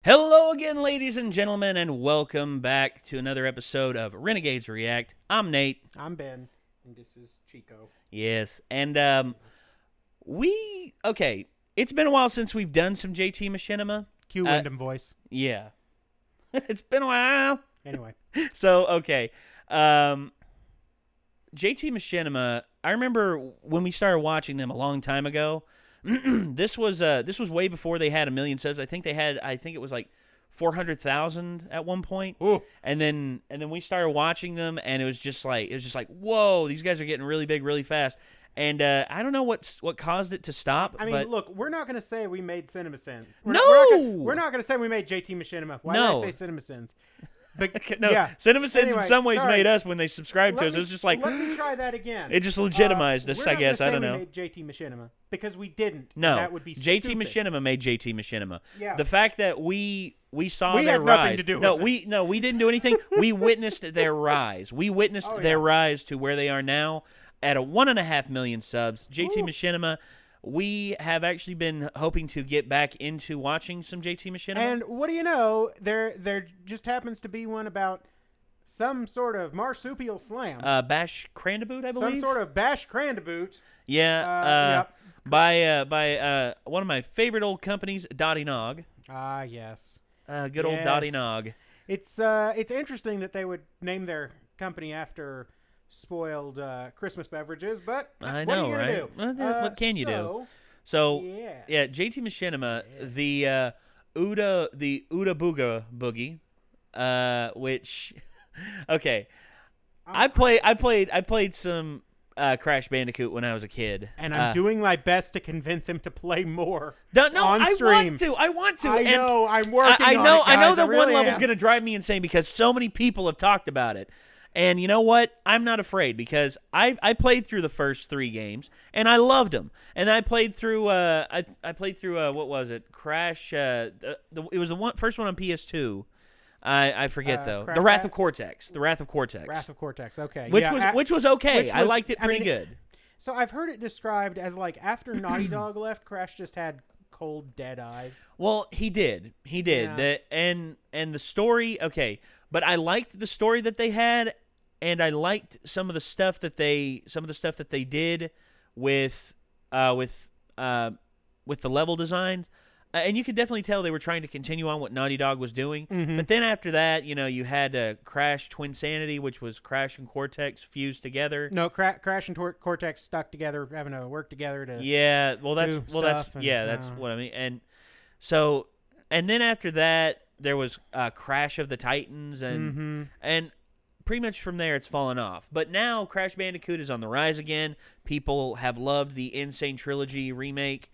Hello again, ladies and gentlemen, and welcome back to another episode of Renegades React. I'm Nate. I'm Ben, and this is Chico. Yes, and it's been a while since we've done some JT Machinima. Cue Wyndham voice. Yeah. It's been a while. Anyway. So, okay. JT Machinima, I remember when we started watching them a long time ago. This was way before they had 1 million subs. I think it was like 400,000 at one point. Ooh. And then we started watching them, and it was just like whoa, these guys are getting really big really fast. And I don't know what caused it to stop. I mean, but look, we're not going to say we made CinemaSins. We're not going to say we made JT Machinima. Why did I say CinemaSins? But, no, yeah. CinemaSins Anyway, in some ways sorry. made us when they subscribed to us. It was just like, let me try that again. It just legitimized us, I guess. I don't know. We made JT Machinima because we didn't. No, that would be JT stupid. Machinima made JT Machinima. Yeah. The fact that we saw We their had rise. nothing to do with it. We didn't do anything. We witnessed their rise. We witnessed their rise to where they are now at 1.5 million subs. JT Machinima. We have actually been hoping to get back into watching some JT Machinima. And what do you know? There just happens to be one about some sort of marsupial slam. Bash Crandaboot, I believe. Some sort of Bash Crandaboot. Yeah. Yep. By one of my favorite old companies, Dottie Nog. Ah, yes. Good old Dottie Nog. It's interesting that they would name their company after spoiled Christmas beverages, but I what know, are you right? gonna do? What can you do? So yes. yeah, JT Machinima, the Ooda-Booga Boogie, which okay, I played some Crash Bandicoot when I was a kid, and I'm doing my best to convince him to play more. No, on stream. I want to. I and know. I'm working. I know. on it, guys. I know that really one level's am. going to drive me insane because so many people have talked about it. And you know what? I'm not afraid because I played through the first 3 games and I loved them. And I played through what was it? Crash. It was the first one on PS2. I forget though. The Wrath of Cortex. The Wrath of Cortex. Wrath of Cortex. Okay. Which was okay. I liked it pretty good. So I've heard it described as like after Naughty Dog left, Crash just had cold, dead eyes. Well, he did. Yeah. And the story. Okay, but I liked the story that they had. And I liked some of the stuff that they did with the level designs, and you could definitely tell they were trying to continue on what Naughty Dog was doing. Mm-hmm. But then after that, you had Crash Twinsanity, which was Crash and Cortex fused together. No, Crash and Cortex stuck together, having to work together to that's what I mean. And so, and then after that, there was Crash of the Titans, and pretty much from there, it's fallen off. But now Crash Bandicoot is on the rise again. People have loved the Insane Trilogy remake,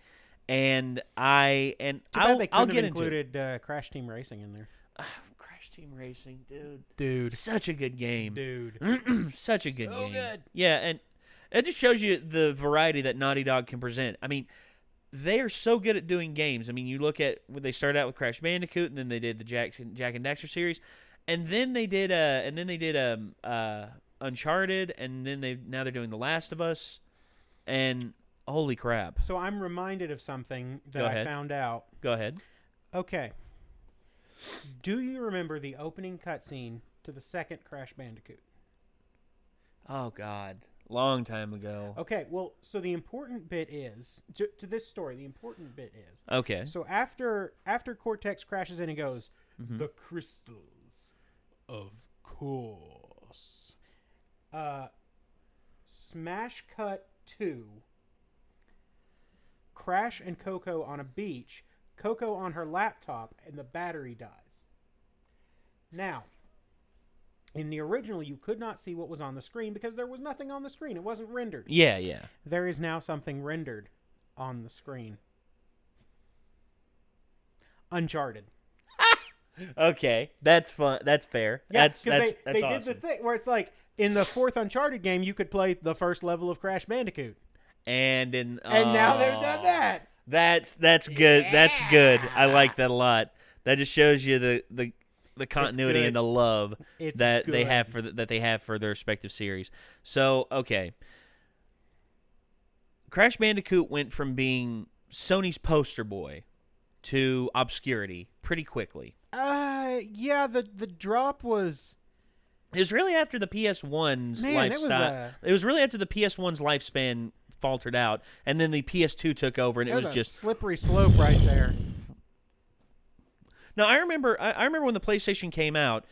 and I'll get included Crash Team Racing in there. Crash Team Racing, dude, such a good game, dude, such a good so game. Good. Yeah, and it just shows you the variety that Naughty Dog can present. I mean, they are so good at doing games. I mean, you look at when they started out with Crash Bandicoot, and then they did the Jak and Daxter series. And then they did Uncharted, and then now they're doing The Last of Us, and holy crap! So I'm reminded of something that I found out. Go ahead. Okay. Do you remember the opening cutscene to the second Crash Bandicoot? Oh God, long time ago. Okay, well, so the important bit is to this story. The important bit is okay. So after Cortex crashes in and goes, the crystal. Of course. Smash cut 2. Crash and Coco on a beach. Coco on her laptop, and the battery dies. Now, in the original, you could not see what was on the screen because there was nothing on the screen. It wasn't rendered. Yeah. There is now something rendered on the screen. Uncharted. Okay, that's fun. That's fair. Yeah, that's they awesome. did the thing where it's like in the 4th Uncharted game, you could play the first level of Crash Bandicoot, and now they've done that. That's good. Yeah. That's good. I like that a lot. That just shows you the continuity and the love that they have for their respective series. So okay, Crash Bandicoot went from being Sony's poster boy to obscurity pretty quickly. Yeah, the drop was... It was really after the PS1's lifestyle. It was really after the PS1's lifespan faltered out, and then the PS2 took over, and it was just slippery slope right there. Now I remember when the PlayStation came out.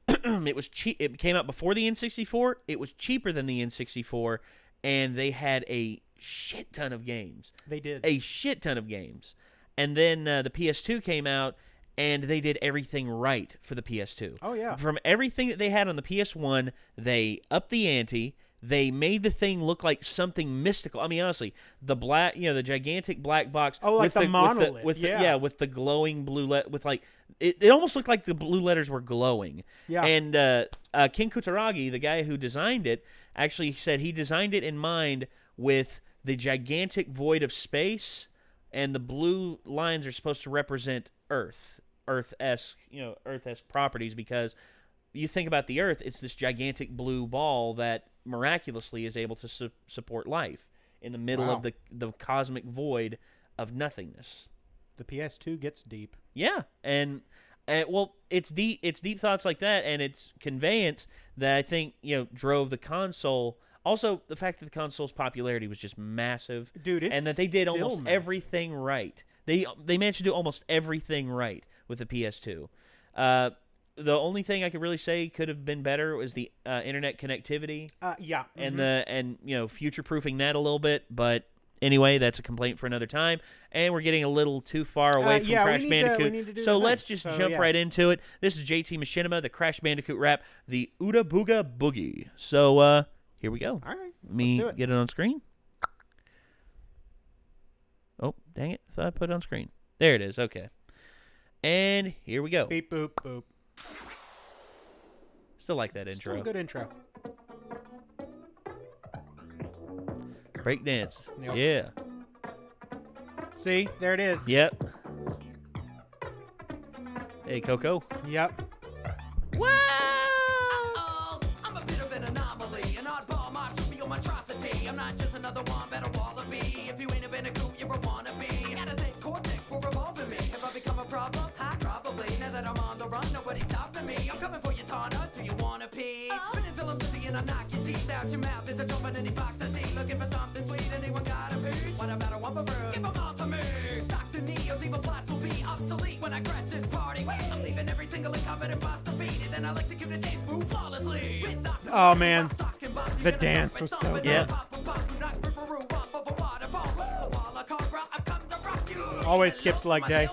It was cheap. It came out before the N64. It was cheaper than the N64, and they had a shit ton of games. They did a shit ton of games, and then the PS2 came out. And they did everything right for the PS2. Oh, yeah. From everything that they had on the PS1, they upped the ante. They made the thing look like something mystical. I mean, honestly, the black, the gigantic black box. Oh, like the monolith. With the glowing blue with like it almost looked like the blue letters were glowing. Yeah. And Ken Kutaragi, the guy who designed it, actually said he designed it in mind with the gigantic void of space, and the blue lines are supposed to represent Earth-esque properties, because you think about the Earth, it's this gigantic blue ball that miraculously is able to support life in the middle of the cosmic void of nothingness. The PS2 gets deep. Yeah, and well, it's deep thoughts like that, and it's conveyance that I think drove the console. Also, the fact that the console's popularity was just massive, dude, and that they did almost everything right. They managed to do almost everything right with the PS2. The only thing I could really say could have been better was the internet connectivity. Yeah, and future-proofing that a little bit. But anyway, that's a complaint for another time. And we're getting a little too far away from Crash Bandicoot. So let's just jump right into it. This is JT Machinima, the Crash Bandicoot rap, the Ooda-Booga Boogie. So here we go. All right, Let me get it on screen. Oh, dang it. I thought I put it on screen. There it is. Okay. And here we go. Beep, boop, boop. Still like that intro. Still a good intro. Break dance. Yep. Yeah. See? There it is. Yep. Hey, Coco. Yep. Wow! I'm a bit of an anomaly, an oddball, my super monstrosity. I'm not just another one, better wallaby. If you ain't a Bandicoot, you're a wannabe. Gotta thank Cortex for revolving me. Have I become a problem? Probably. Now that I'm on the run, nobody's stopping me. I'm coming for your Tana. Do you want a piece? Spin until I'm dizzy and I knock your teeth out your mouth. There's a jump in any box I see. Looking for something sweet. Anyone got a piece? What about a whopper fruit? Give them all to me. Dr. Neo's evil plots will be obsolete when I crash this party. I'm leaving every single incompetent boss defeated. Then I'll execute the dance move flawlessly. Oh man, the dance was so good. Yeah. Always skips leg day.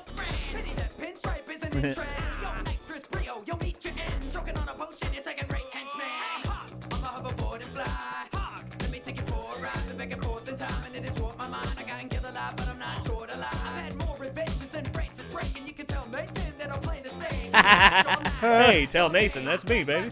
Hey, tell Nathan, that's me, baby.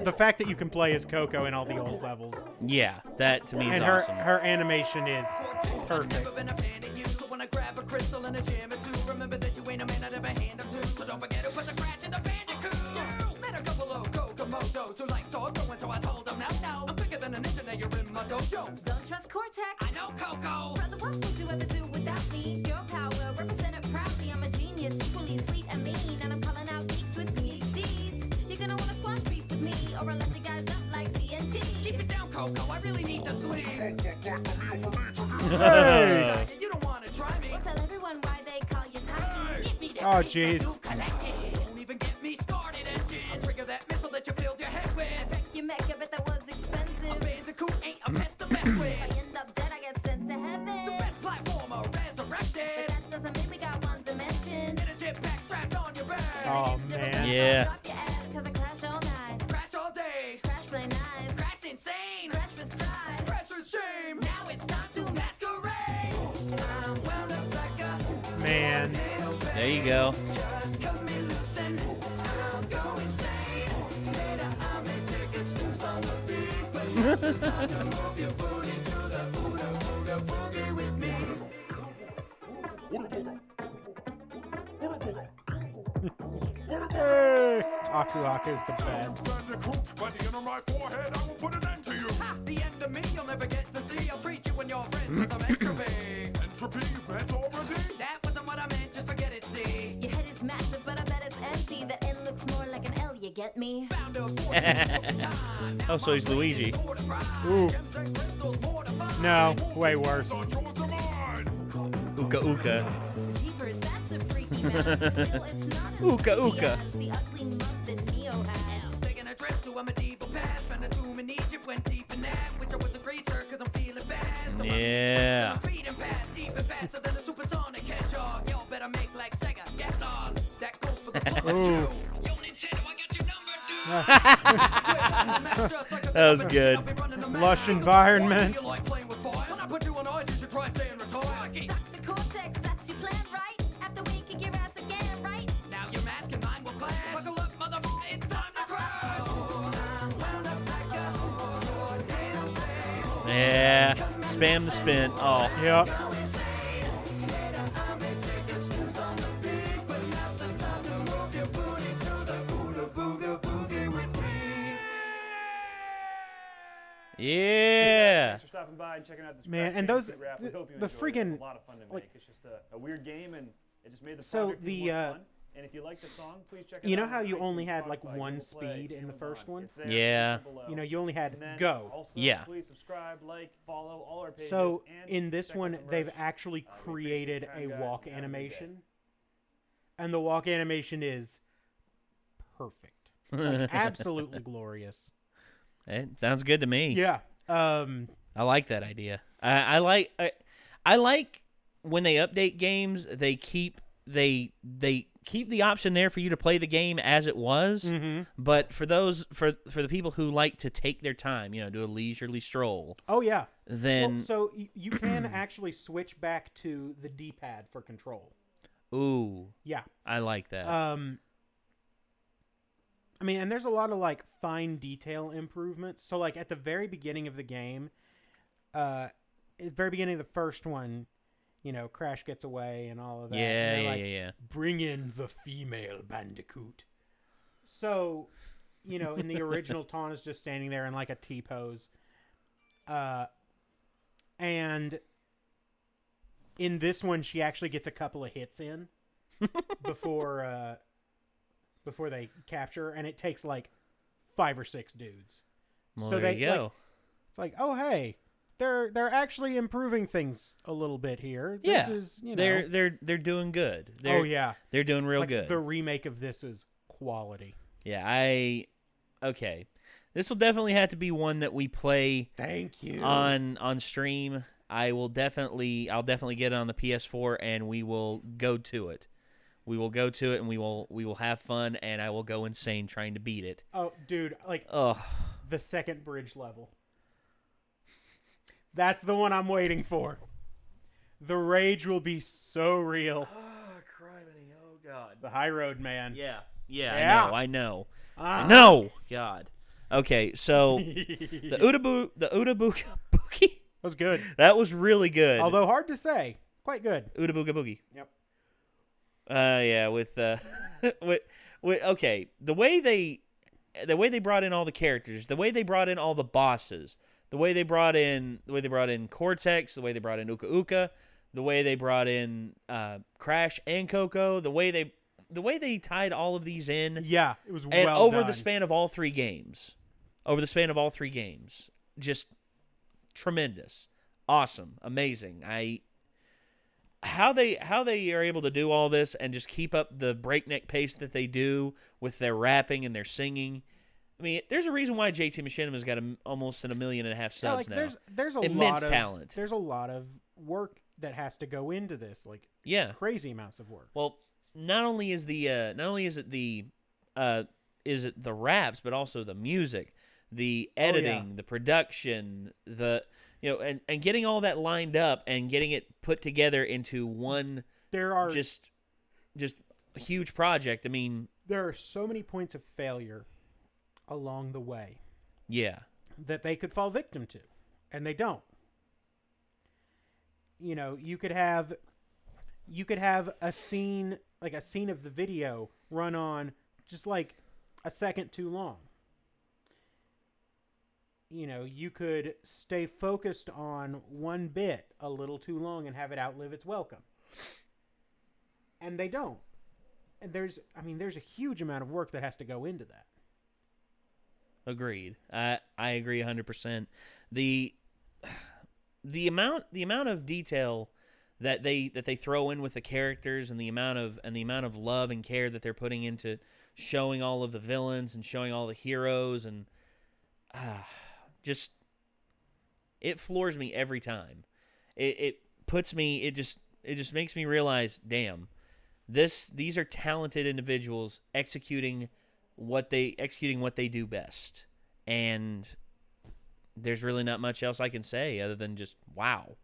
The fact that you can play as Coco in all the old levels. Yeah, that to me is and awesome. her animation is perfect. Don't trust Cortex. I know Coco. Brother, what would you ever do without me? Your power, represented proudly. I'm a genius, equally sweet and mean, and I'm calling out geeks with PhDs. You're gonna wanna squash beef with me, or I'll let you guys up like TNT. Keep it down, Coco. I really need to sleep. Hey. You don't wanna try me. We'll tell everyone why they call you tiny. Give me that Oh, piece jeez. You collected. Don't even get me started, engine. I'll trigger that missile that you filled your head with. Wreck your mech, I bet that was expensive. A Bandicoot ain't a pest to mess If with. I end up dead, I get sent to heaven. The best platformer resurrected. But that doesn't mean we got one dimension. Get a jetpack strapped on your back. Oh man. Yeah. Drop your ass, 'cause I crash all night. Crash all day. Crash play nice. Crash insane. Crash with pride. Crash with shame. Now it's time to masquerade. I'm wound up like a Man. There you go. just cut me loose and I'll go insane. Later I may take a snooze on the beat, but now's the time to move your booty to the Ooda-Booga Boogie with me. Aku Aku is the best. Bandicoot, by the end of my forehead, I will put an end to you. The end of me, you'll never get to see. I'll treat you and your friends as some entropy. Entropy, you've met already? That wasn't what I meant, just forget it, see. Your head is massive, but I bet it's empty. The N looks more like an L, you get me? Oh, so he's Luigi. Ooh. No, way worse. Ooka Ooka. Jeepers, that's a freaky mouth. Still, it's not as Ooka freaky Ooka. as the ugly mouth that Neo has. Taking a trip to a medieval past. Found a tomb in Egypt, went deep in that. Wish I was a greaser, cause I'm feeling fast. Yeah. I'm reading past, deep and faster than a supersonic hedgehog. Y'all better make like Sega, get lost. That goes for the Ooh. Yo, Nintendo, I got your number, dude. That was good. Lush environments. When I put you on ice, you should try staying retired. Dr. Cortex, that's your plan, right? After we kick your ass again, right? Now your mask and mine will clash. Buckle up, motherfucker, it's time to crash. Yeah. Spam the spin. Oh. Yep. Yeah. Thanks for stopping by and checking out this Man, Crash and Game those- rap. We hope you the enjoyed it. freaking, It's a lot of fun to make. like- It's just a weird game, and it just made the So project the, more fun. And if you like the song, please check it you out. know how on you iTunes, only had, like, Spotify, one Google Play, speed in the Amazon. first one? It's there, Yeah. links are below. You know, you only had And then go. Also, Yeah. please subscribe, like, follow all our pages. So and in this check out one, the they've merch. actually We created appreciate a you guys walk and have a good day. animation, and the walk animation is perfect, like, absolutely glorious. It sounds good to me. Yeah. I like that idea. I like when they update games. They keep the option there for you to play the game as it was. Mhm. But for the people who like to take their time, do a leisurely stroll, Oh yeah. then Well, so you can actually switch back to the D-pad for control. ooh, Yeah. I like that. I mean, and there's a lot of like fine detail improvements. So like at the very beginning of the game, at the very beginning of the first one, Crash gets away and all of that. and they're like, yeah. Bring in the female Bandicoot. So, in the original, Tawna's just standing there in like a T-pose. And in this one, she actually gets a couple of hits in before they capture, and it takes like 5 or 6 dudes. Well, so there they you go. it's like, oh hey, they're actually improving things a little bit here. This Yeah, is they're doing good. oh yeah, They're doing real like, good. The remake of this is quality. Yeah, okay. This will definitely have to be one that we play Thank you. on stream. I'll definitely get it on the PS4 and we will go to it. We will go to it and we will have fun and I will go insane trying to beat it. Oh, dude, like Ugh. the second bridge level. That's the one I'm waiting for. The rage will be so real. Oh, criminy. Oh god. The high road, man. Yeah. Yeah. I know. Ah. I know. God. Okay, so the Ooda-Booga Boogie. Was good. That was really good. Although hard to say. Quite good. Ooda-Booga Boogie. Yep. Yeah, with okay, the way they brought in all the characters, the way they brought in all the bosses, the way they brought in Cortex, the way they brought in Uka Uka, the way they brought in Crash and Coco, the way they tied all of these in, Yeah, it was and well over done. the span of all 3 games, just tremendous, awesome, amazing. How they are able to do all this and just keep up the breakneck pace that they do with their rapping and their singing. I mean, there's a reason why JT Machinima's got almost 1.5 million subs now. There's a Immense lot of talent. There's a lot of work that has to go into this, like Yeah. crazy amounts of work. Well, not only is it the raps, but also the music, the editing, the production, and getting all that lined up and getting it put together into one There are just a huge project. I mean, there are so many points of failure along the way yeah. that they could fall victim to, and they don't. You could have a scene of the video run on just like a second too long. You know, you could stay focused on one bit a little too long and have it outlive its welcome. And they don't. And there's a huge amount of work that has to go into that. Agreed. I agree 100%. The amount of detail that they throw in with the characters and the amount of love and care that they're putting into showing all of the villains and showing all the heroes and just it floors me every time. It just makes me realize, damn, these are talented individuals executing what they do best, and there's really not much else I can say other than just wow.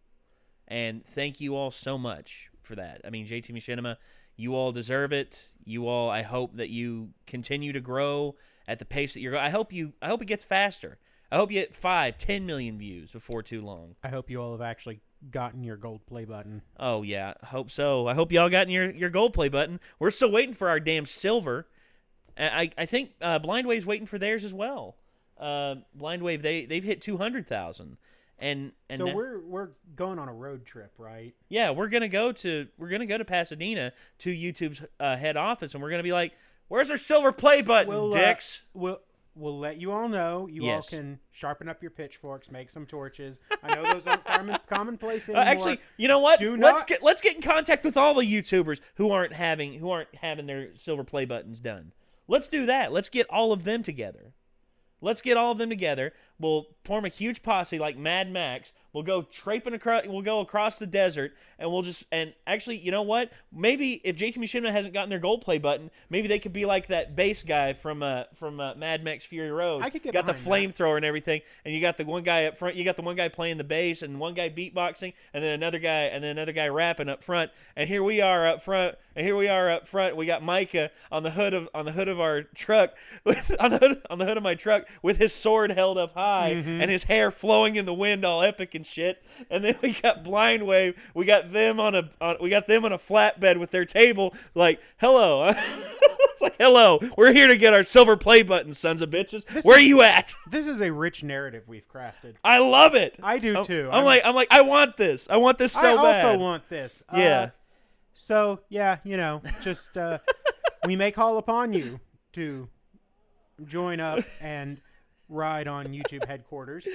And thank you all so much for that. I mean, JT Machinima, you all deserve it. You all, I hope that you continue to grow at the pace that you're going. I hope it gets faster. I hope you hit 5-10 million views before too long. I hope you all have actually gotten your gold play button. Oh, yeah. I hope so. I hope y'all gotten your gold play button. We're still waiting for our damn silver. I think Blind Wave's waiting for theirs as well. Blind Wave, they've hit 200,000. And so we're going on a road trip, right? Yeah, we're gonna go to Pasadena to YouTube's head office, and we're gonna be like, "Where's our silver play button, dicks?" We'll let you all know. You all can sharpen up your pitchforks, make some torches. I know those aren't commonplace anymore. Actually, you know what? Let's get in contact with all the YouTubers who aren't having their silver play buttons done. Let's do that. Let's get all of them together. We'll form a huge posse like Mad Max. We'll go across the desert, and actually, you know what? Maybe if JT Machinima hasn't gotten their gold play button, maybe they could be like that bass guy from Mad Max Fury Road. I could get got the behind flamethrower and everything, and you got the one guy up front. You got the one guy playing the bass, and one guy beatboxing, and then another guy rapping up front. And here we are up front. We got Micah on the hood of our truck, on the hood of my truck with his sword held up high and his hair flowing in the wind, all epic and shit. And then we got Blind Wave. We got them on a flatbed with their table. Like, hello. It's like, hello. We're here to get our silver play button, sons of bitches. Where are you at? This is a rich narrative we've crafted. I love it. I do too. I'm like, I want this. I want this so bad. I also want this. Yeah. So yeah, just we may call upon you to join up and ride on YouTube headquarters.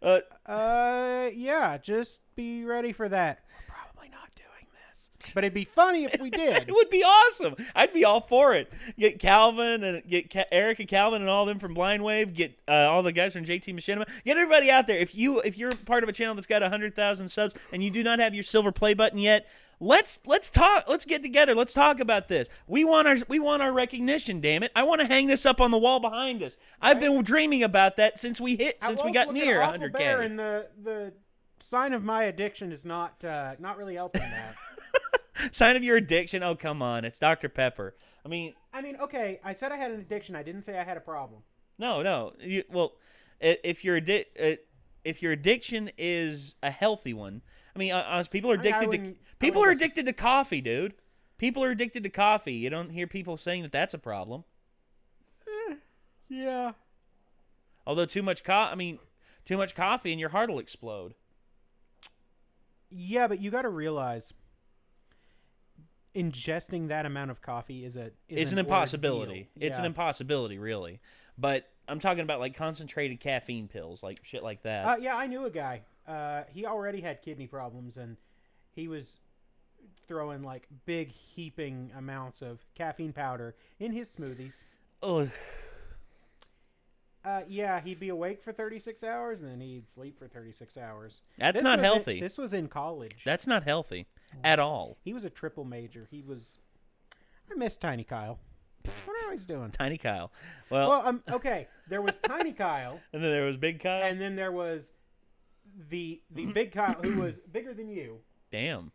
Yeah, just be ready for that. We're probably not doing this, but it'd be funny if we did. It would be awesome. I'd be all for it. Get Calvin and get Eric and Calvin and all them from Blind Wave. Get all the guys from JT Machinima. Get everybody out there. If you're part of a channel that's got 100,000 subs and you do not have your silver play button yet, let's talk. Let's get together. Let's talk about this. We want our recognition. Damn it! I want to hang this up on the wall behind us. I've been dreaming about that since we got near 100K. And the sign of my addiction is not really helping that. Sign of your addiction? Oh, come on! It's Dr. Pepper. I mean, okay. I said I had an addiction. I didn't say I had a problem. No. If your addiction is a healthy one. I mean, people are addicted to coffee, dude. People are addicted to coffee. You don't hear people saying that that's a problem. Yeah. Although too much coffee and your heart will explode. Yeah, but you got to realize ingesting that amount of coffee is an impossibility. Ordeal. It's an impossibility, really. But I'm talking about like concentrated caffeine pills, like shit like that. Yeah, I knew a guy. He already had kidney problems, and he was throwing like big heaping amounts of caffeine powder in his smoothies. Ugh. Yeah, he'd be awake for 36 hours, and then he'd sleep for 36 hours. That's not healthy. This was in college. That's not healthy at all. He was a triple major. I miss Tiny Kyle. What are he's doing? Tiny Kyle. Well, okay. There was Tiny Kyle. And then there was Big Kyle. And then there was the Big Kyle, who was bigger than you. Damn.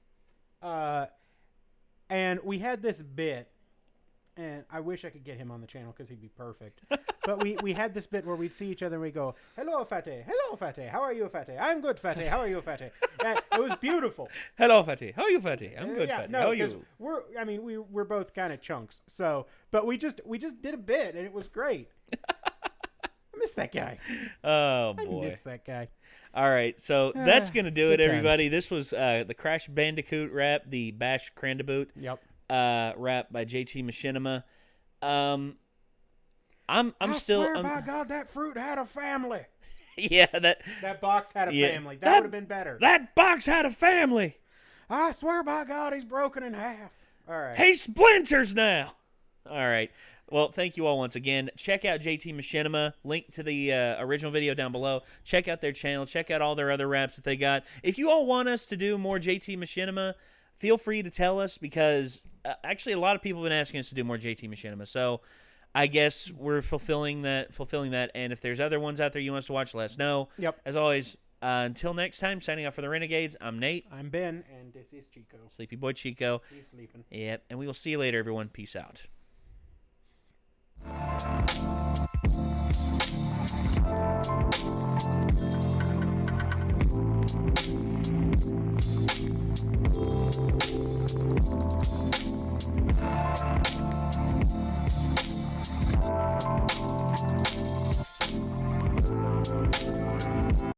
And we had this bit And I wish I could get him on the channel because he'd be perfect. But we had this bit where we'd see each other and we go, "Hello, Fatty. Hello, Fatty. How are you, Fatty? I'm good, Fatty. How are you, Fatty?" And it was beautiful. Hello, Fatty. How are you, Fatty? I'm good, Yeah, Fatty. no, How are you? We're both kind of chunks. So, but we just did a bit and it was great. I miss that guy. Oh I boy. miss that guy. All right, so that's gonna do it, good everybody. times. This was the Crash Bandicoot rap, the Bash Crandaboot Yep. rap by JT Machinima. I'm I still. swear by God, that fruit had a family. Yeah, That box had a Yeah. family. That That- would have been better. that box had a family. I swear by God, he's broken in half. All right. He splinters now. All right. Well, thank you all once again. Check out JT Machinima. Link to the original video down below. Check out their channel. Check out all their other raps that they got. If you all want us to do more JT Machinima, feel free to tell us because actually a lot of people have been asking us to do more JT Machinima. So I guess we're fulfilling that. And if there's other ones out there you want us to watch, let us know. Yep. As always, until next time, signing off for the Renegades, I'm Nate. I'm Ben, and this is Chico. Sleepy Boy Chico. He's sleeping. Yep. And we will see you later, everyone. Peace out.